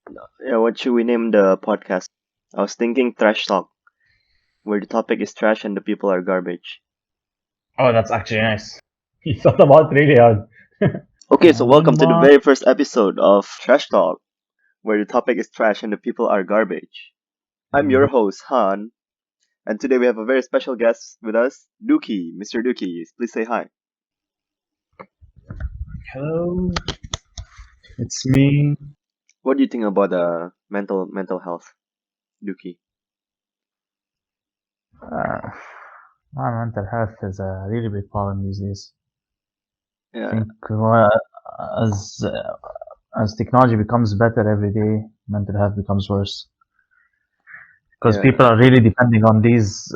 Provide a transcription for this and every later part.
Yeah, what should we name the podcast? I was thinking Trash Talk, where the topic is trash and the people are garbage. Oh, that's actually nice. You thought about it really hard. Okay, so welcome to the One. very first episode of Trash Talk, where the topic is trash and the people are garbage. I'm your host, Han, and today we have a very special guest with us, Dookie, Mr. Dookie. Please say hi. Hello, it's me. What do you think about mental health, Dookie? Uh, mental health is a really big problem these days. I Yeah, think as as technology becomes better every day, mental health becomes worse because yeah. people are really depending on these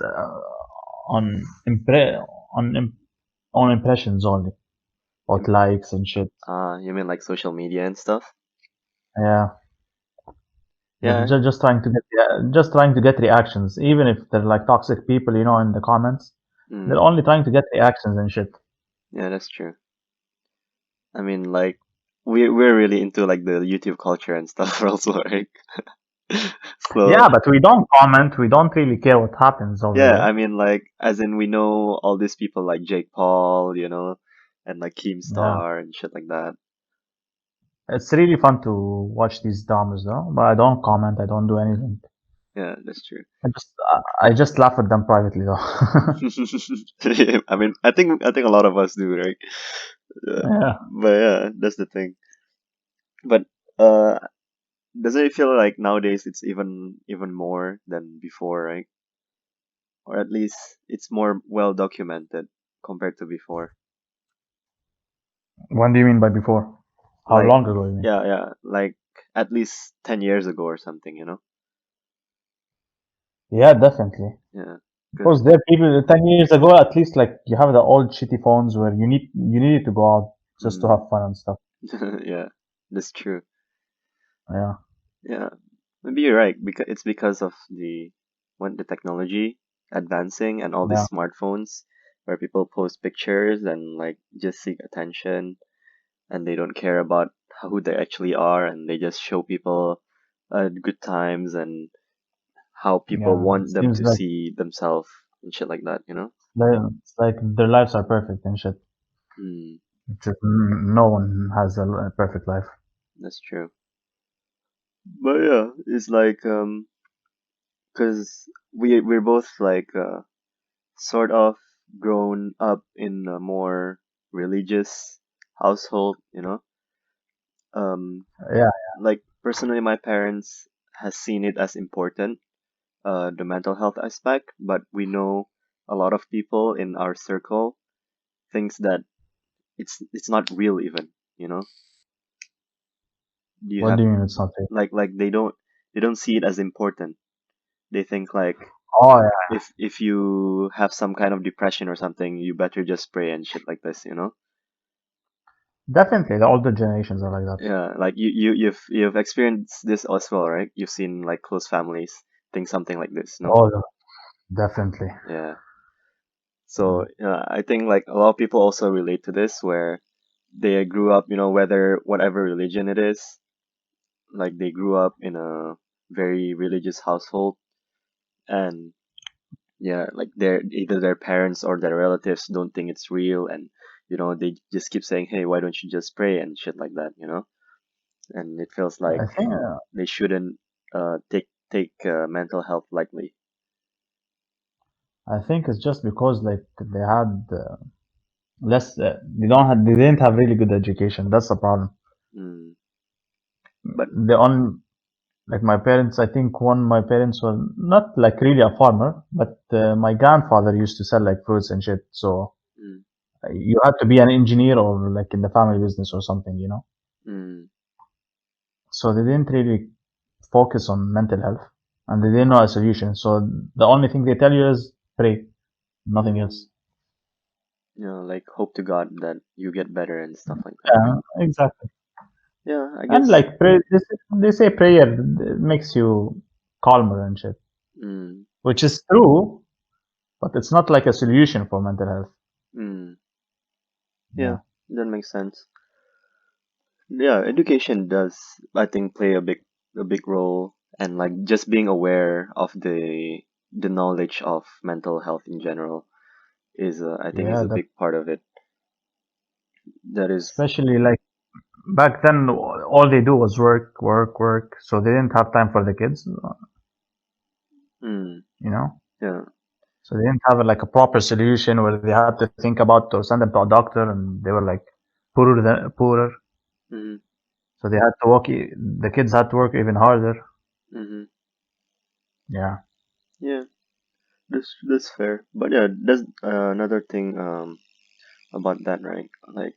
on impre- on im- on impressions only, about Im- likes and shit. you mean like social media and stuff? Yeah, they're Yeah. just trying to get reactions, even if they're like toxic people, in the comments. They're Mm, only trying to get reactions and shit. yeah, that's true. I mean, like, we're really into like the YouTube culture and stuff also, right? So Yeah, but we don't comment. We don't really care what happens over yeah, I there. mean, like, as in we know all these people like Jake Paul, and like Yeah, Keemstar and shit like that. it's really fun to watch these dramas though. But I don't comment. I don't do anything. Yeah, that's true. I just laugh at them privately though. I mean, I think a lot of us do, right? Yeah. Yeah, But yeah, that's the thing. But uh, doesn't it feel like nowadays it's even more than before, right? Or at least it's more well documented compared to before. what do you mean by before? How Like, long ago you mean? yeah, like at least 10 years ago or something. Yeah, definitely. Yeah, because Because there are people 10 years ago, at least like you have the old shitty phones where you needed to go out just to mm, have fun and stuff. yeah, that's true. Yeah, Yeah, maybe you're right because it's because of the technology advancing and all yeah, these smartphones where people post pictures and like just seek attention and they don't care about who they actually are and they just show people good times and how people yeah. It want them seems to like see themselves and shit like that. it's like their lives are perfect and shit. Hmm, No one has a perfect life. that's true. But yeah, it's like because we're both like sort of grown up in a more religious household. Um, Yeah, like personally, my parents has seen it as important, the mental health aspect, but we know a lot of people in our circle thinks that it's not real even, you know. Do you what have do you mean it's not real? like they don't see it as important. They think like Oh yeah, if you have some kind of depression or something, you better just pray and shit like this. definitely. The older generations are like that. Yeah, like you've experienced this as well, right? You've seen like close families think something like this, no? Oh, yeah, definitely. Yeah. Yeah, So I think like a lot of people also relate to this where they grew up, whether whatever religion it is, like they grew up in a very religious household and yeah, like either their parents or their relatives don't think it's real and they just keep saying, "Hey, why don't you just pray?" and shit like that. And it feels like I think they shouldn't take mental health lightly. it's just because like they had less. They didn't have really good education. That's the problem. Mm. But The on Like my parents, I think my parents were not like really a farmer, but my grandfather used to sell like fruits and shit. So mm, you had to be an engineer or like in the family business or something. mm, So they didn't really focus on mental health and they didn't know a solution. So the only thing they tell you is pray, nothing mm, else. like hope to God that you get better and stuff like that. Yeah, exactly. Yeah, I And guess. like they say prayer makes you calmer and shit, Mm, which is true, but it's not like a solution for mental health. mm, yeah, Yeah. that makes sense. Yeah, education does, I think, play a big a big role, and like just being aware of the knowledge of mental health in general is I think is Yeah, a that big part of it. That is, especially like back then, all they do was work, work, work. So they didn't have time for the kids, mm, you know. yeah, So they didn't have like a proper solution where they had to think about or send them to a doctor, and they were like poorer. mm-hmm, So they had to work. The kids had to work even harder. mm-hmm, Yeah, yeah, that's fair. But yeah, that's another thing about that, right? Like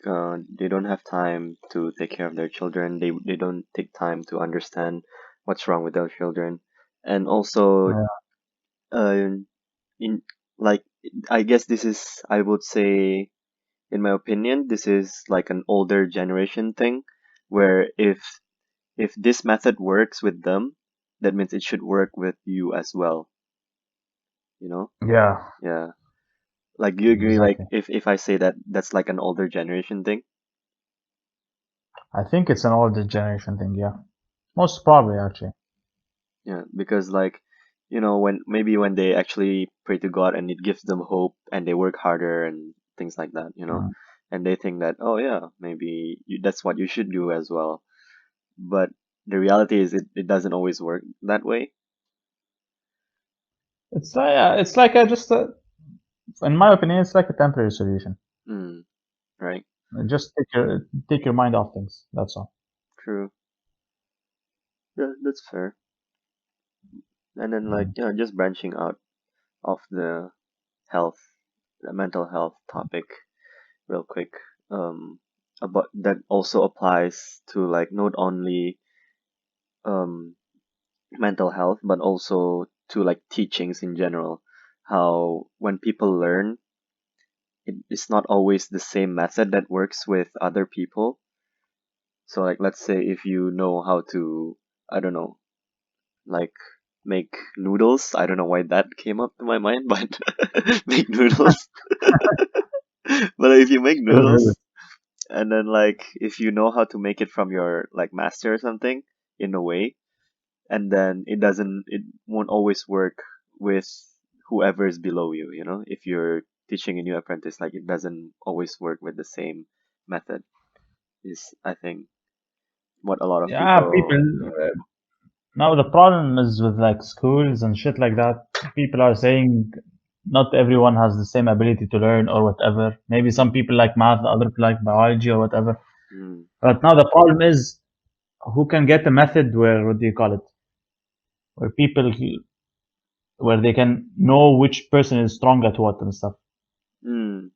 they don't have time to take care of their children. They don't take time to understand what's wrong with their children, and also yeah, uh in like I guess this is, I would say, in my opinion, this is like an older generation thing, where if this method works with them, that means it should work with you as well, you know? yeah, Yeah. Like, do you agree, like exactly. if I say that that's like an older generation thing? I think it's an older generation thing. Yeah, most probably actually. Yeah, because like, when maybe when they actually pray to God and it gives them hope and they work harder and things like that, Mm. and they think that, oh yeah, maybe that's what you should do as well. But the reality is it doesn't always work that way. It's like a just in my opinion, it's like a temporary solution. Mm, right. Just take your mind off things. That's all. True. Yeah, that's fair. And then like, Mm. just branching out of health, the mental health topic real quick. Um, about that also applies to like not only um mental health but also to like teachings in general. How when people learn, it's not always the same method that works with other people. So like let's say if you know how to, I don't know, like make noodles. I don't know why that came up to my mind, but make noodles. But if you make Good, really. noodles and then like if you know how to make it from your like master or something in a way, and then it won't always work with whoever is below you, if you're teaching a new apprentice, like it doesn't always work with the same method, is I think what a lot of Yeah, people. people. Now the problem is with like schools and shit like that. People are saying not everyone has the same ability to learn or whatever. Maybe some Mm, people like math, other people like biology or whatever. mm, But now the problem is who can get a method where what do you call it? Where where they can know which person is strong at what and stuff. mm.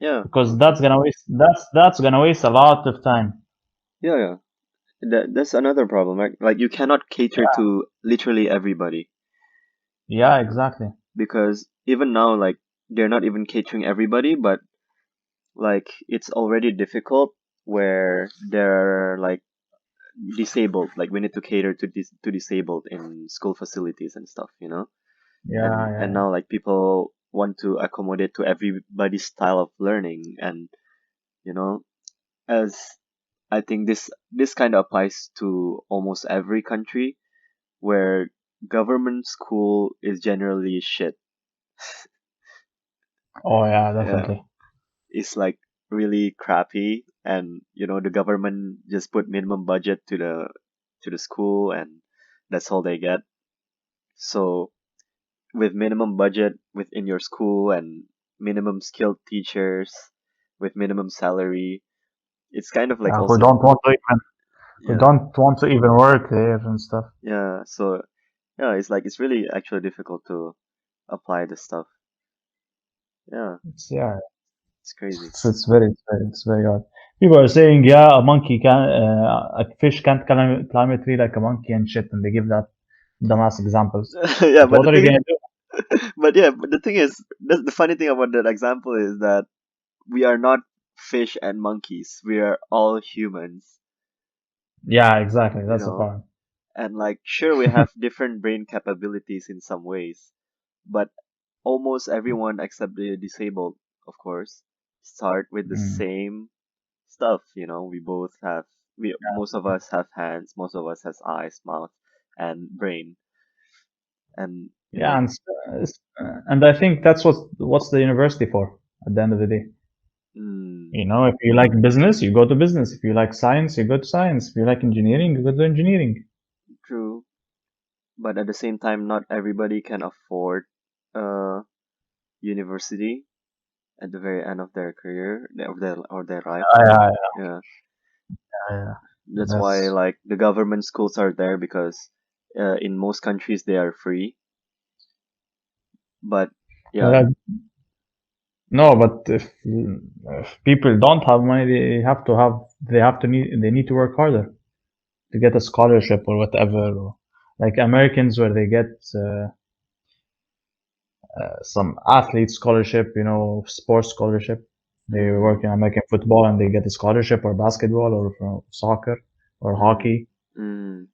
Yeah, Because okay. that's gonna waste a lot of time. Yeah, yeah. That's another problem, right? Like you cannot cater to literally everybody, Yeah, exactly. because even now, like they're not even catering everybody, but like it's already difficult where they're like disabled. Like we need to cater to disabled in school facilities and stuff, Yeah, and yeah, now like people want to accommodate to everybody's style of learning, and you know, as I think this kind of applies to almost every country where government school is generally shit. oh yeah, Yeah, definitely. it's like really crappy, and the government just put minimum budget to the school, and that's all they get. So with minimum budget within your school and minimum skilled teachers with minimum salary, it's kind of like Who also, don't want to even who yeah, don't want to even work there and stuff. yeah. So yeah, it's like it's really actually difficult to apply this stuff. Yeah, Yeah, it's crazy. it's very hard. People are saying, yeah, a fish can't climb a tree like a monkey and shit, and they give that dumbass examples. Yeah, But but what the are you thing, gonna do? but the thing is, that's the funny thing about that example is that we are not fish and monkeys. We are all humans, Yeah, exactly. you That's the know. problem. And like, sure, we have different brain capabilities in some ways, but almost everyone except the disabled, of course, start with the Mm. same stuff. We both have we most of us have hands, most of us has eyes, mouth, and brain, and Yeah, and I think that's what's the university for at the end of the day. mm, You know, if you like business, you go to business. If you like science, you go to science. If you like engineering, you go to engineering. true. But at the same time, not everybody can afford university at the very end of their career or their life. Yeah, Yeah, yeah, that's why that's like the government schools are there because in most countries they are free. But yeah, uh, no, but if people don't have money, they need to work harder to get a scholarship or whatever. Or, like Americans, where they get some athlete scholarship, you know, sports scholarship. They mm, work in American football and they get a scholarship, or basketball, or soccer, or mm, hockey. mm,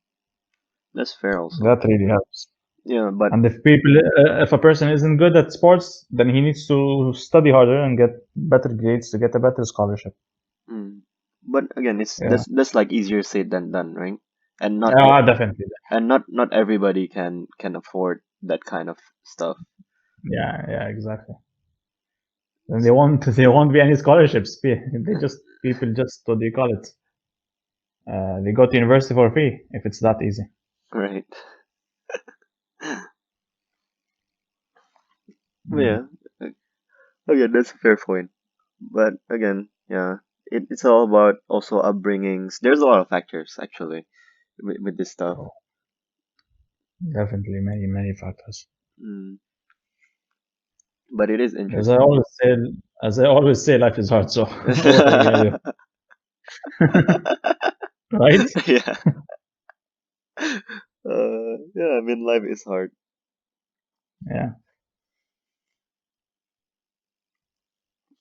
that's fair also. That really helps. Yeah, but And if a person isn't good at sports, then he needs to study harder and get better grades to get a better scholarship. mm, but again, it's Yeah, that's like easier said than done, right? And not yeah, definitely. not everybody can afford that kind of stuff. Yeah, yeah, exactly. And there won't be any scholarships. They just people just what do you call it? They go to university for free if it's that easy. Right. Mm. Yeah. Okay, that's a fair point. But again, yeah, it's all about also upbringings. There's a lot of factors actually with this stuff. So definitely many factors. Mm. But it is As I interesting. always say, as I always say, life is hard. So what are you gonna do, right? Yeah. Yeah, I mean, life is hard. Yeah,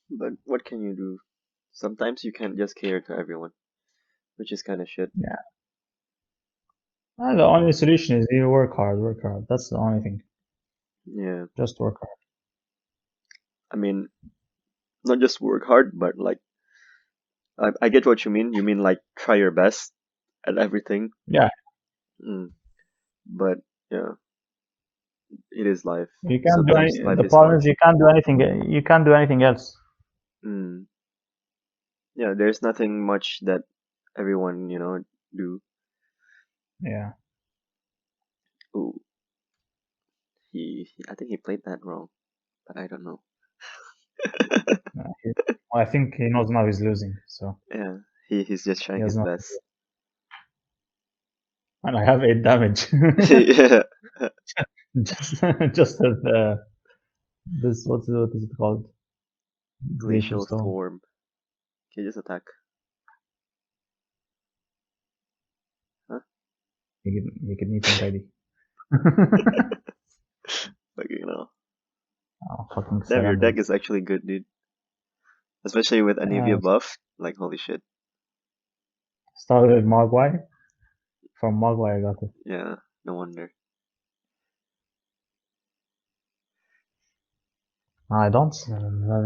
But what can you do? Sometimes you can't just cater to everyone, which is kind of shit. yeah. And the only solution is you work hard, work hard. That's the only thing. Yeah. Just work hard. I mean, not just work hard, but like, I get what you mean. You mean like try your best at everything. Yeah, Mm. But yeah, it is life. you can't do Sometimes any. life The is problem hard. is you can't do anything. You can't do anything else. Mm. Yeah, there's nothing much that everyone, do. Yeah. Ooh, I think he played that wrong, but I don't know. Well, I think he knows now he's losing, so Yeah, he's just he trying has his no. best. And I have 8 damage. Yeah, just just as this what is it called? Glacial glacial storm. storm. Can you just attack? Huh? Make it neat and tidy. Like Oh, fucking damn, your deck surrender. is actually good, dude. Especially with Anivia Uh, buff. Like holy shit. Started with Mogwai. From Mogwai I got it. Yeah, no wonder. I don't.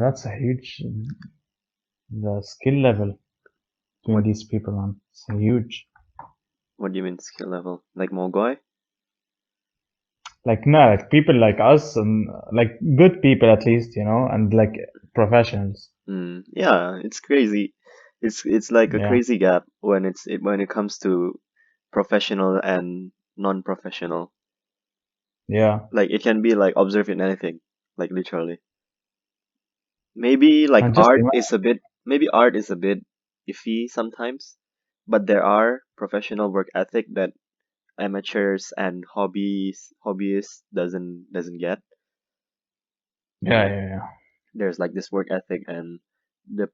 That's a huge. The skill level between What these people, man. It's huge. what do you mean skill level? Like Mogwai? Like no, like people like us and like good people at least, you know, and like professionals. Yeah, it's crazy. It's like a Yeah, crazy gap when it comes to professional and non-professional. yeah. Like it can be like observed in anything, like literally. Maybe like And just art is a bit iffy sometimes, but there are professional work ethic that amateurs and hobbyists doesn't get. yeah, Like yeah, yeah. there's like this work ethic and the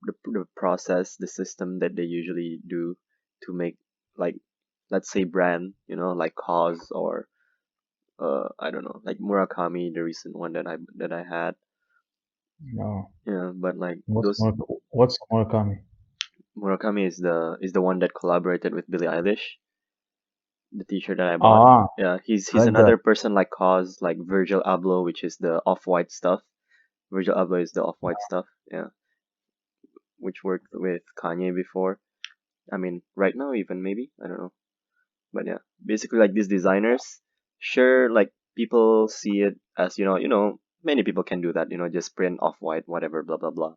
process, the system that they usually do to make like let's say brand, like Cause or I don't know, like Murakami, the recent one that I had. No. Yeah, but like What's those more? What's Murakami? Murakami is the one that collaborated with Billie Eilish, the t-shirt that I bought. Ah, Yeah, he's like that. another person like Cause, like Virgil Abloh, which is the off-white stuff. Virgil Abloh is the off-white stuff. Yeah, which worked with Kanye before. I mean, right now even maybe, I don't know. But yeah, basically like these designers, sure, like people see it as, many people can do that, just print off white, whatever, blah blah blah,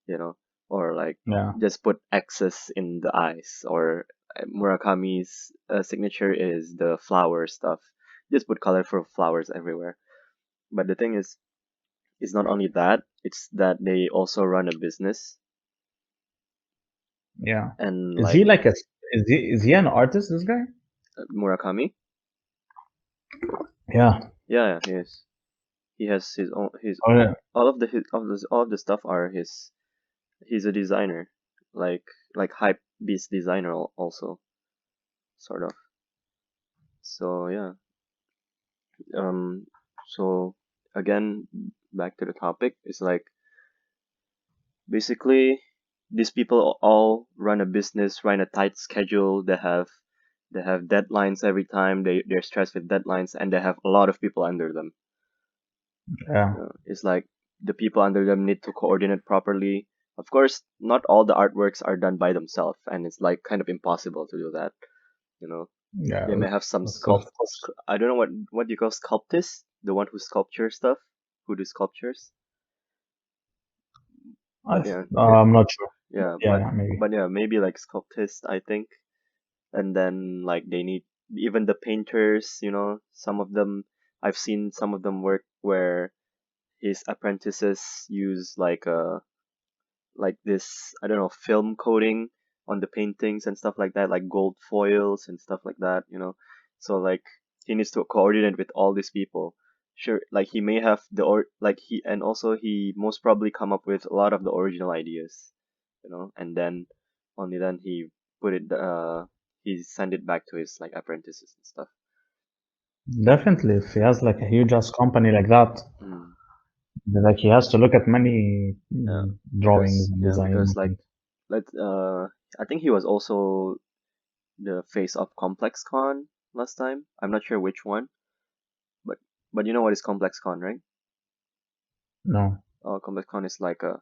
you know, or like Yeah. just put X's in the eyes, or Murakami's signature is the flower stuff. Just put colorful flowers everywhere. But the thing is, it's not only that, it's that they also run a business Yeah. and Is like he like a is he an artist, this guy? Murakami. Yeah. Yeah, he is. He has his own his Oh, yeah. all of the stuff are his. He's a designer, like hype beast designer also, sort of. So yeah. Um. So again, back to the topic. It's like basically these people all run a business, run a tight schedule. They have deadlines every time. They're stressed with deadlines, and they have a lot of people under them. Yeah. It's like the people under them need to coordinate properly. Of course, not all the artworks are done by themselves, and it's like kind of impossible to do that. You know, Yeah. they may have some Of course. Of course. I don't know what you call sculptist, the one who sculpture stuff, who do sculptures. But yeah, I'm not sure. yeah, Yeah. Yeah. Maybe. but yeah, maybe like sculptist, I think. And then like they need even the painters. Some of them I've seen some of them work where his apprentices use like this, I don't know, film coating on the paintings and stuff like that, like gold foils and stuff like that. So like he needs to coordinate with all these people. Sure, like he may have and also he most probably come up with a lot of the original ideas. And then only then he send it back to his like apprentices and stuff. Definitely, if he has like a huge ass company like that, Mm, then, like he has to look at many yeah, drawings and because designs like and let I think he was also the face of Complex Con last time. I'm not sure which one, but you know what is Complex Con, right? no. Complex Con is like a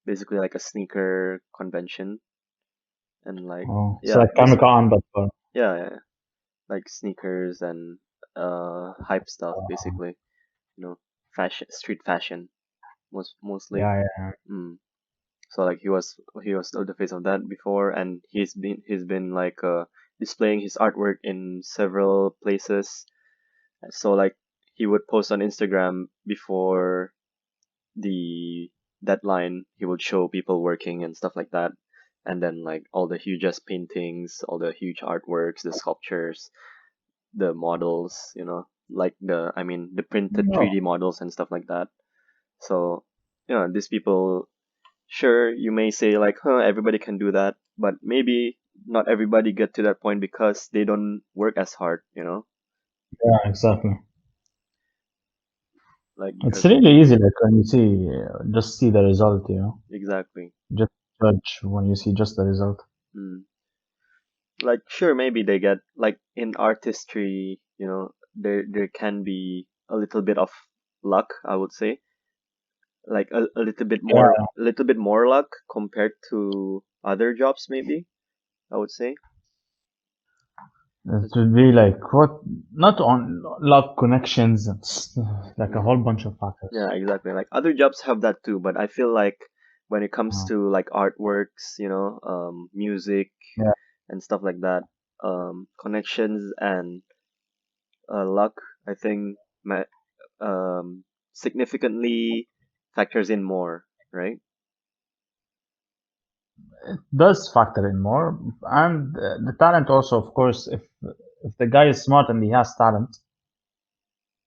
basically like a sneaker convention, and like Oh, it's yeah, like Comic-Con, but for yeah, like sneakers and hype stuff basically. Fashion, street fashion, mostly. yeah, yeah. Mm. So like he was the face of that before, and he's been like displaying his artwork in several places. So like he would post on Instagram before the deadline. He would show people working and stuff like that. And then like all the hugest paintings, all the huge artworks, the sculptures, the models, like the printed No, 3D models and stuff like that. So, these people, sure, you may say like, huh, everybody can do that, but maybe not everybody get to that point because they don't work as hard. yeah, exactly. Like It's because really easy, like when you see, just see the result, exactly. Just judge when you see just the result. Mm. Like sure, maybe they get like in artistry, there can be a little bit of luck, I would say, like Yeah, a little bit more luck compared to other jobs, maybe I would say. it would be like what, not on luck, connections, like a Mm. whole bunch of Yeah, factors. exactly. Like other jobs have that too, but I feel like when it comes Uh, to like artworks, music yeah, and stuff like that, connections and luck, I think significantly factors in more, right? it does factor in more, and the talent also, of course. If the guy is smart and he has talent,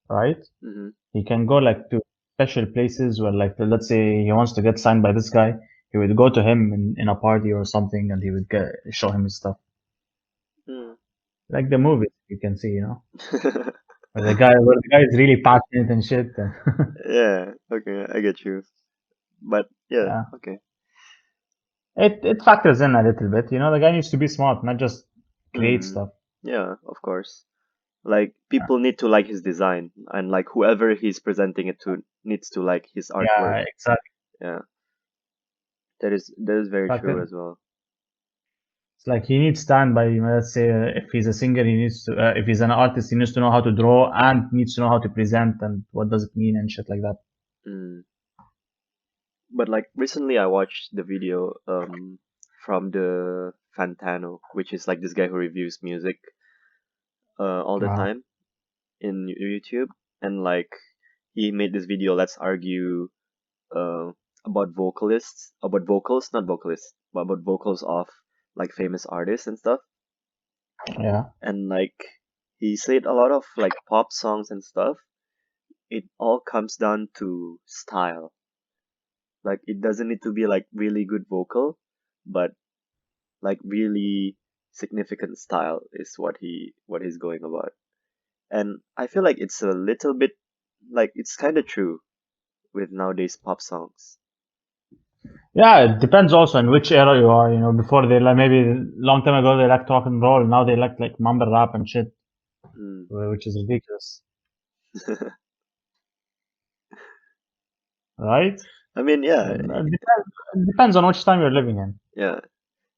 right? Mm-hmm. He can go like to special places where, like, let's say he wants to get signed by this guy. He would go to him in a party or something, and he would show him his stuff, Mm. like the movies you can see, where the guy is really passionate and shit. And Yeah, okay, I get you. But yeah, yeah, okay. it factors in a little bit. The guy needs to be smart, not just create Mm. stuff. Yeah, of course. Like Yeah, people need to like his design, and like whoever he's presenting it to needs to like his artwork. yeah, exactly. Yeah, that is very true Factor. as well. It's like he needs stand by, let's say, if he's a singer, he needs to, if he's an artist, he needs to know how to draw and needs to know how to present and what does it mean and shit like that. Mm. But like recently, I watched the video from the Fantano, which is like this guy who reviews music all the Uh, time in YouTube, and like he made this video. Let's argue uh about vocals, not vocalists, but about vocals of like famous artists and stuff. yeah. And like he said a lot of like pop songs and stuff. It all comes down to style. Like it doesn't need to be like really good vocal, but like really significant style is what he's going about. And I feel like it's a little bit like it's kind of true with nowadays pop songs. Yeah, it depends also on which era you are. Before they like maybe long time ago they liked rock and roll. Now they like mumble rap and shit, Mm. which is ridiculous, right? I mean, yeah, It depends on which time you're living in. yeah.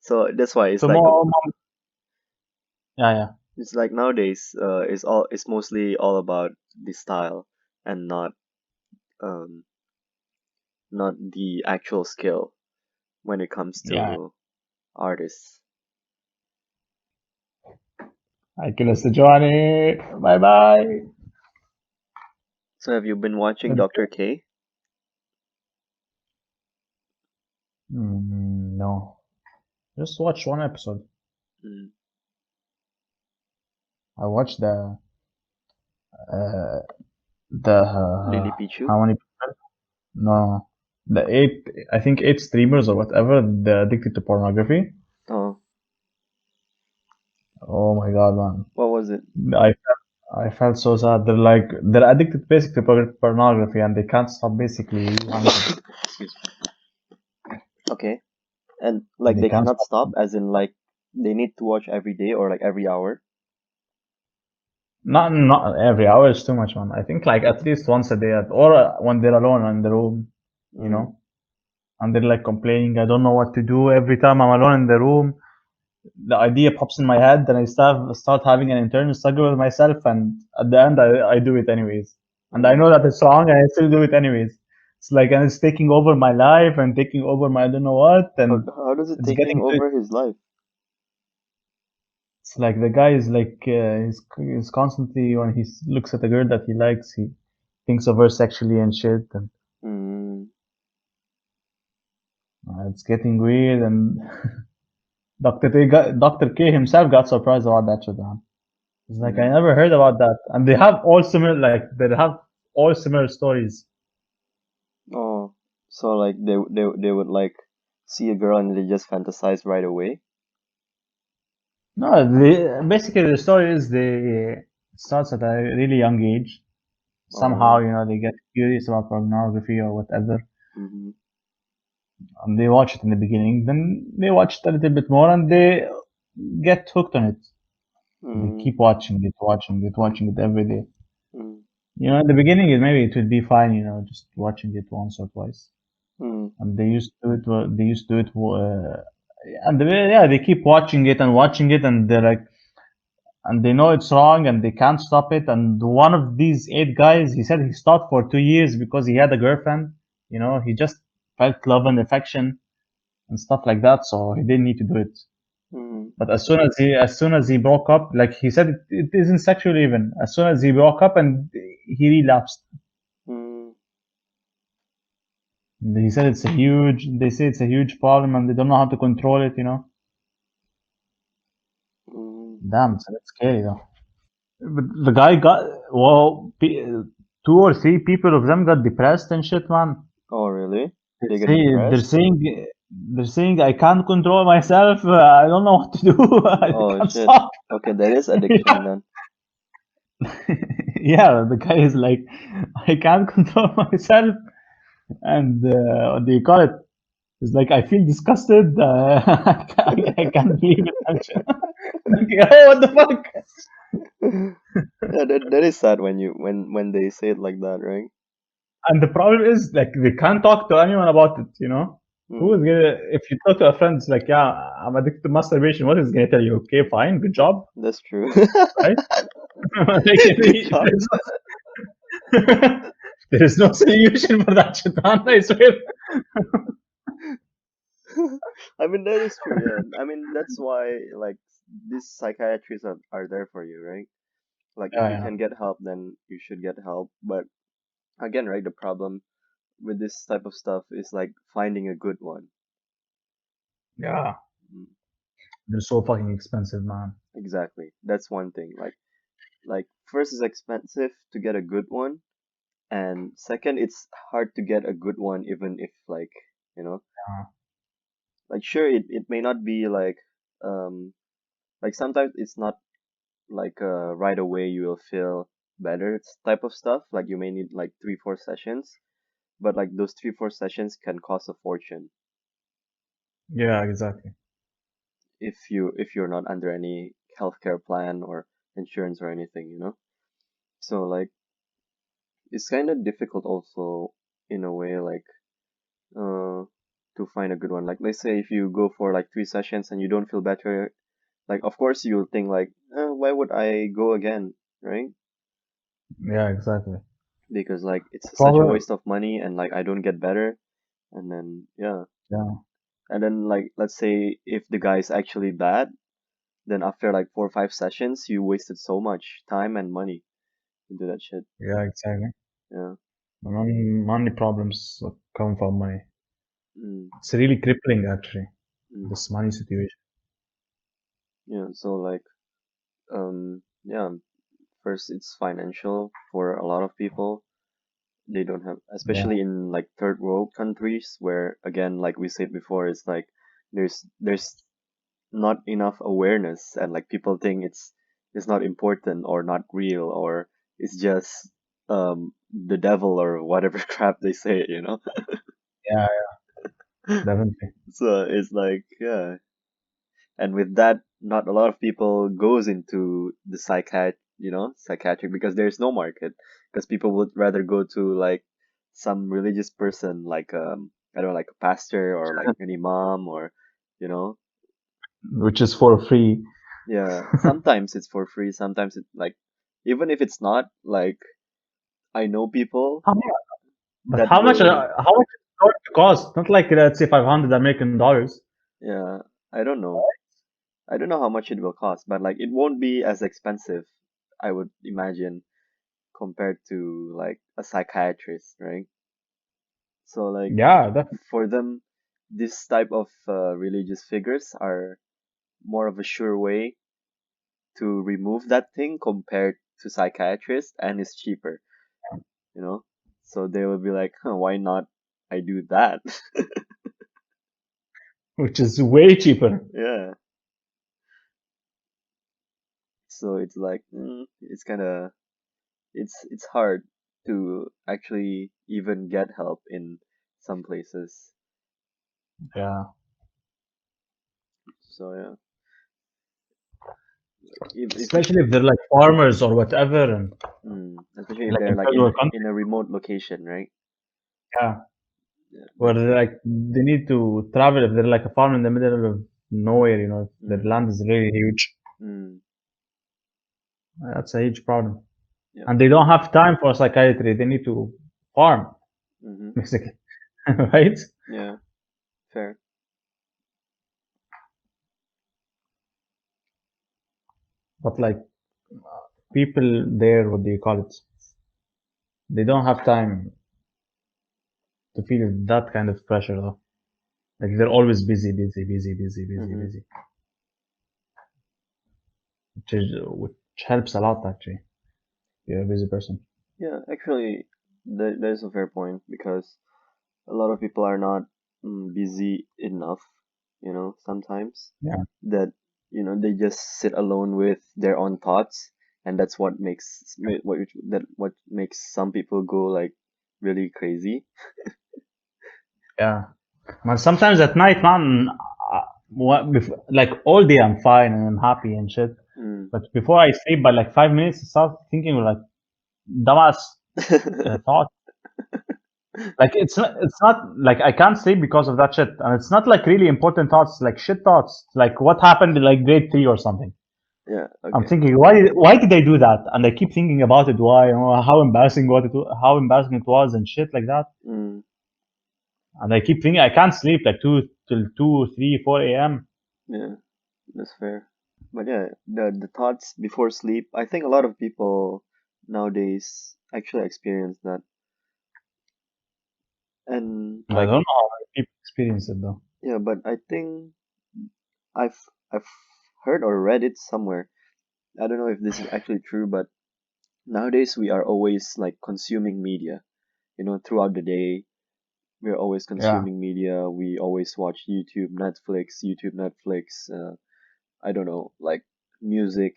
So that's why So more, yeah, yeah, it's like nowadays it's mostly all about the style and um not the actual skill when it comes yeah. to artists. I kill us, Giovanni. Bye bye. So have you been watching Dr. K? No, just watch one episode. Mm. I watched uh, the Lily Pichu? how many people? No, the eight. I think eight streamers or whatever. They're addicted to pornography. Oh, Oh my god, man! what was it? I felt so sad. They're addicted basically to pornography and they can't stop basically anything. Excuse me. Okay. And like They they can't cannot stop. stop, as in like they need to watch every day or like every hour. Not every hour is too much, man. I think like at least once a day, or when they're alone in the room, you Mm. know, and they're like complaining, I don't know what to do. Every time I'm alone in the room, the idea pops in my head, and I start having an internal struggle with myself, and at the end, I do it anyways. And I Mm. know that it's wrong, and I still do it anyways. It's like, and it's taking over my life and taking over my I don't know what, and How does it it's taking getting to over his life? it's like the guy is like he's constantly when he looks at a girl that he likes, he thinks of her sexually and shit, and Mm. it's getting weird. And Dr. K himself got surprised about that shit, man. He's like, I Mm. never heard about that, and they have all similar stories. Oh, so like they would like see a girl and they just fantasize right away. No, basically the story is they it starts at a really young age. Somehow, Oh. they get curious about pornography or whatever, Mm-hmm. and they watch it in the beginning. Then they watch it a little bit more, and they get hooked on it. They Mm. keep watching it, watching it, watching it every day. Mm. In the beginning, maybe it would be fine, just watching it once or twice. Mm. And they used to do it. They used to do it, and yeah, they keep watching it, and they're like, and they know it's wrong, and they can't stop it. And one of these eight guys, he said he stopped for 2 years because he had a girlfriend. He just felt love and affection and stuff like that, so he didn't need to do it. Mm. But as soon as he broke up, like he said, it isn't sexual even. As soon as he broke up and he relapsed, Mm. he said they say it's a huge problem and they don't know how to control it. Mm. Damn, so that's scary though. But the guy got, well, two or three people of them got depressed and shit, man. Oh, really? They're They get saying, they're depressed? saying, they're saying I can't control myself. I don't know what to do. I Oh can't shit. stop. Okay, that is addiction then. Yeah, the guy is like, I can't control myself, and what do you call it? It's like I feel disgusted. I can't believe it. And shit. Like, oh, what the fuck? Yeah, that is sad when when they say it like that, right? And the problem is like they can't talk to anyone about it. Who is Mm, gonna, if you talk to a friend, it's like, yeah, I'm addicted to masturbation. What is he gonna tell you? Okay, fine, good job, that's true. right? Like, Good job. there is no solution for that shit, man. I swear. I mean, that is true, yeah. I mean, that's why, like, these psychiatrists are there for you, right? Like, if Yeah, you yeah, can get help, then you should get help. But again, right, the problem with this type of stuff is like finding a good one. yeah. Mm, They're so fucking expensive, man. exactly. That's one thing. Like first is expensive to get a good one, and second, it's hard to get a good one even if like, you know, Yeah, like sure it may not be um like sometimes it's not like right away you will feel better type of stuff. Like you may need like 3 4 sessions, but like those 3 4 sessions can cost a fortune yeah, exactly. if you're not under any healthcare plan or insurance or anything, you know. So like it's kind of difficult also in a way like uh to find a good one. Like let's say if you go for like 3 sessions and you don't feel better, like of course you'll think like, why would I go again, right? Yeah, exactly. Because like The it's such a problem, waste of money and like I don't get better, and then yeah, yeah, and then like let's say if the guy is actually bad, then after like 4 or 5 sessions you wasted so much time and money into that shit. yeah, exactly. Yeah. Money problems come from money. Mm, It's really crippling, actually, mm. this money situation. Yeah, so like yeah, first it's financial for a lot of people. They don't have, Yeah, especially in like third world countries where again like we said before, it's like there's not enough awareness and like people think it's not important or not real or it's just the devil or whatever crap they say, you know. yeah, definitely. So it's like yeah, and with that not a lot of people goes into the psychiatric because there's no market, because people would rather go to like some religious person like I don't know, like a pastor or like an imam or you know. Which is for free. Yeah, sometimes it's for free, sometimes it's like even if it's not, like I know people How much? But that will. how much is it going to cost? Not like, let's say, $500 American. Yeah, I don't know, I don't know how much it will cost, but like it won't be as expensive, I would imagine, compared to like a psychiatrist, right? So like Yeah, definitely. for them, this type of religious figures are more of a sure way to remove that thing compared to psychiatrists, and it's cheaper, you know. So they will be like, huh, why not? I do that. Which is way cheaper. Yeah. So it's like it's kind of it's hard to actually even get help in some places. Yeah. So yeah, if Especially if they're like farmers or whatever, and especially if like they're in like third world in countries. a remote location, right? Yeah. Yeah, Where that's they're like they need to travel if they're like a farm in the middle of nowhere, if their mm, land is really huge. mm, That's a huge problem. yeah, And they don't have time for psychiatry. They need to farm, mm-hmm, basically. Right? yeah, fair. But like people there, what do you call it? They don't have time to feel that kind of pressure though. Like they're always busy, busy, busy, busy, busy, Mm-hmm. busy, which helps a lot actually. If you're a busy person. Yeah, actually, that is a fair point because a lot of people are not busy enough, sometimes Yeah. that they just sit alone with their own thoughts, and that's what makes what makes some people go like really crazy. Yeah. Man, sometimes at night, man, like all day I'm fine and I'm happy and shit. Mm. But before I sleep, by like 5 minutes, I start thinking like dumbass thoughts. Like it's not like I can't sleep because of that shit, and it's not like really important thoughts, like shit thoughts, like what happened in like grade 3 or something. Yeah, I'm okay. thinking, why did I do that? And I keep thinking about it. Why? How embarrassing how embarrassing it was, and shit like that. Mm, And I keep thinking I can't sleep like two till 2, 3, 4 a.m. yeah, that's fair. But yeah, the thoughts before sleep, I think a lot of people nowadays actually experience that. And I don't like, know how many people experience it though. yeah, but I think I've heard or read it somewhere. I don't know if this is actually true, but nowadays we are always like consuming media, throughout the day. We're always Yeah, consuming media. We always watch YouTube, Netflix, I don't know, like music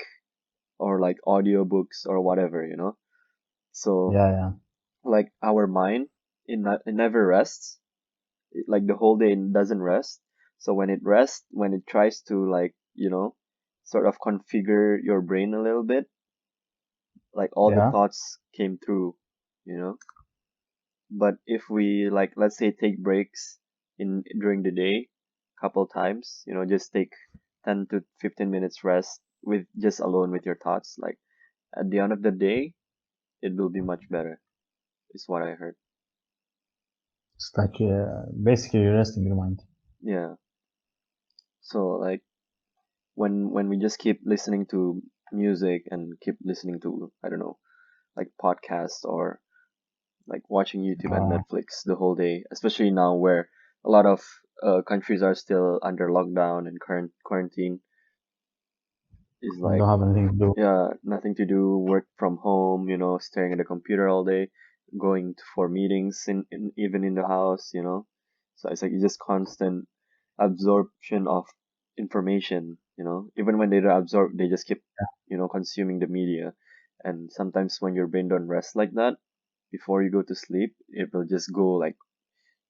or like audiobooks or whatever. So yeah, yeah. like our mind, it never rests. Like the whole day it doesn't rest. So when it tries to like, sort of configure your brain a little bit, like all the Yeah. thoughts came through, you know. But if we like, let's say, take breaks in during the day, couple times, just take 10 to 15 minutes rest with just alone with your thoughts. Like at the end of the day, it will be much better, is what I heard. It's like basically you're resting your mind. Yeah. So like when we just keep listening to music and keep listening to, I don't know, like podcasts or like watching YouTube and Uh, Netflix the whole day, especially now where a lot of countries are still under lockdown and current quarantine, is I like, don't have anything to do. yeah, nothing to do, work from home, staring at the computer all day, going for meetings even in the house. So it's like just constant absorption of information. Even when they don't absorb, they just keep, consuming the media. And sometimes when your brain don't rest like that, before you go to sleep, it will just go like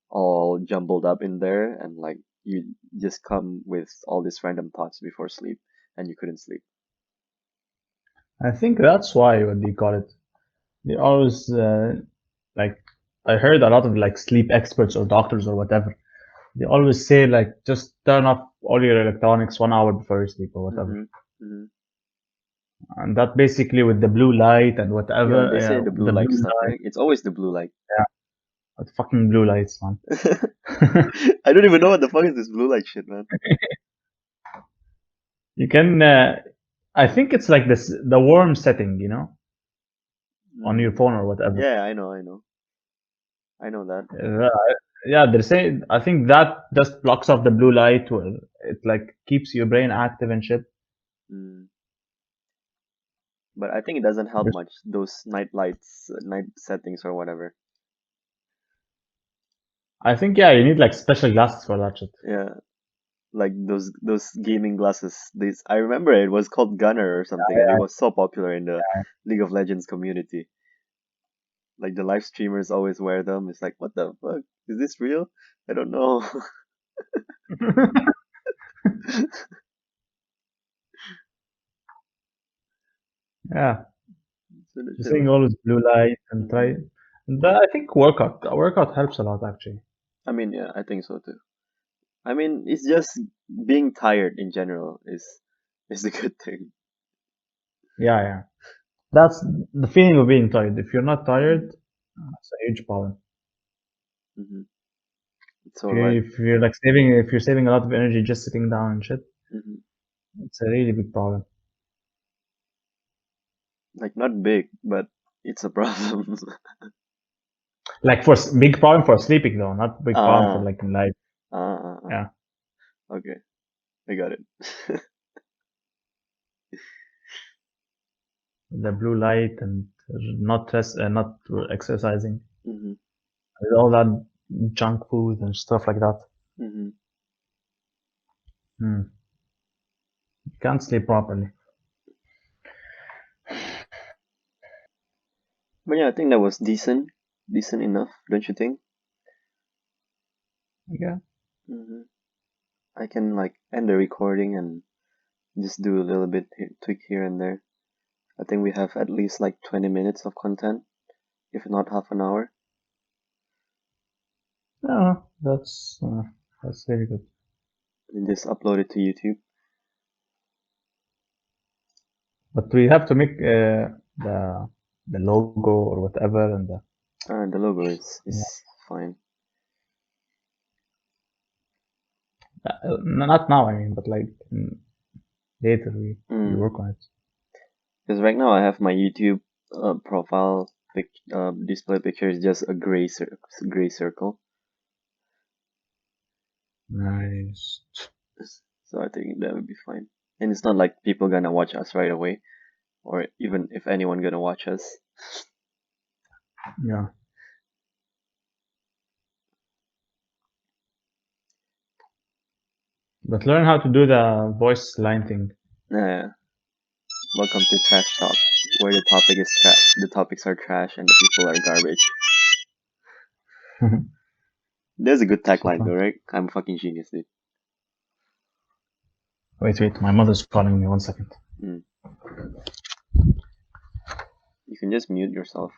all jumbled up in there, and like you just come with all these random thoughts before sleep, and you couldn't sleep. I think that's why what they call it. They always like I heard a lot of like sleep experts or doctors or whatever. They always say like just turn off all your electronics 1 hour before you sleep or whatever. Mm-hmm. Mm-hmm. And that basically with the blue light and Yeah, whatever, they say the blue the light blue stuff, light, right? It's always the blue light. yeah, the fucking blue lights, man. I don't even know what the fuck is this blue light shit, man. You can, I think it's like this, the warm setting, on your Mm. phone or whatever. Yeah, I know that. Uh, yeah, they're saying, I think that just blocks off the blue light. Where it like keeps your brain active and shit. Mm. But I think it doesn't help much, those night lights, night settings or whatever. I think, yeah, you need like special glasses for that shit. Yeah, like those gaming glasses. This I remember it was called Gunner or something, and it was so popular in the League of Legends community. Like the live streamers always wear them. It's like, what the fuck? Is this real? I don't know. Yeah, So that just shit saying was. always blue light and try. Hmm. And that, I think workout helps a lot actually. I mean, yeah, I think so too. I mean, it's just being tired in general is a good thing. Yeah, yeah. That's the feeling of being tired. If you're not tired, Hmm. it's a huge problem. Hmm. So like, If you're saving a lot of energy just sitting down and shit, hmm it's a really big problem. like not big, but it's a problem. Like for big problem for sleeping though, not big problem for ah, like in life. ah. Yeah, Okay, I got it. the blue light and not exercising, Hmm. and all that junk food and stuff like that. Hmm. Hmm. You can't sleep properly. But yeah, I think that was decent enough, don't you think? Yeah, Hmm. I can like end the recording and just do a little bit tweak here and there. I think we have at least like 20 minutes of content, if not half an hour. Yeah, that's very good. and just upload it to YouTube. But we have to make the logo or whatever, and The logo is yeah, fine. not now. I mean, but like later we Mm. work on it. Because right now I have my YouTube profile display picture is just a gray circle. Nice. So I think that would be fine. And it's not like people gonna watch us right away, or even if anyone gonna watch us. Yeah, but learn how to do the voice line thing. Uh, Welcome to Trash Talk, where the topics are trash and the people are garbage. There's a good So tagline though, fun. right? I'm a fucking genius, dude. Wait, my mother's calling me. 1 second. Mm. You can just mute yourself.